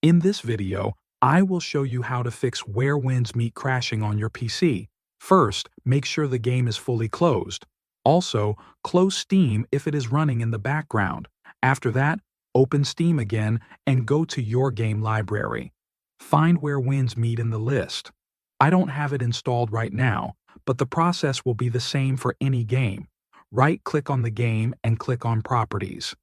In this video, I will show you how to fix Where Winds Meet crashing on your PC. First, make sure the game is fully closed. Also, close Steam if it is running in the background. After that, open Steam again and go to your game library. Find Where Winds Meet in the list. I don't have it installed right now, but the process will be the same for any game. Right-click on the game and click on Properties.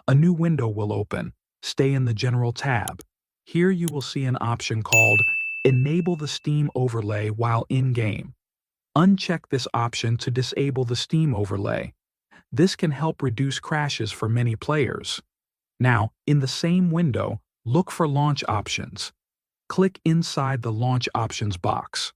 A new window will open. Stay in the General tab. Here you will see an option called Enable the Steam Overlay while in-game. Uncheck this option to disable the Steam overlay. This can help reduce crashes for many players. Now, in the same window, look for Launch Options. Click inside the Launch Options box.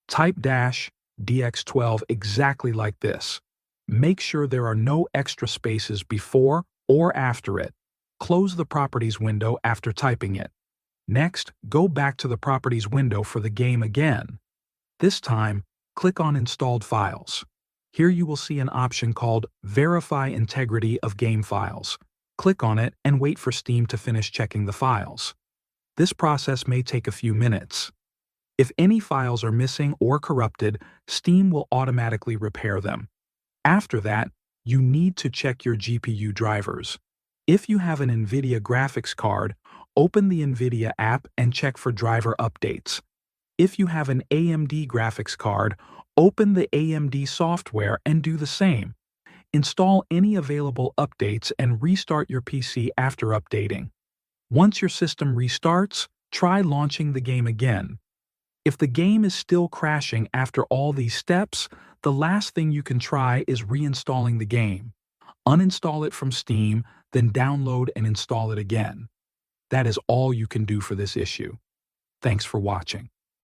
Type -DX12 exactly like this. Make sure there are no extra spaces before or after it. Close the Properties window after typing it. Next, go back to the Properties window for the game again. This time, click on Installed Files. Here you will see an option called Verify Integrity of Game Files. Click on it and wait for Steam to finish checking the files. This process may take a few minutes. If any files are missing or corrupted, Steam will automatically repair them. After that, you need to check your GPU drivers. If you have an NVIDIA graphics card, open the NVIDIA app and check for driver updates. If you have an AMD graphics card, open the AMD software and do the same. Install any available updates and restart your PC after updating. Once your system restarts, try launching the game again. If the game is still crashing after all these steps, the last thing you can try is reinstalling the game. Uninstall it from Steam, then download and install it again. That is all you can do for this issue. Thanks for watching.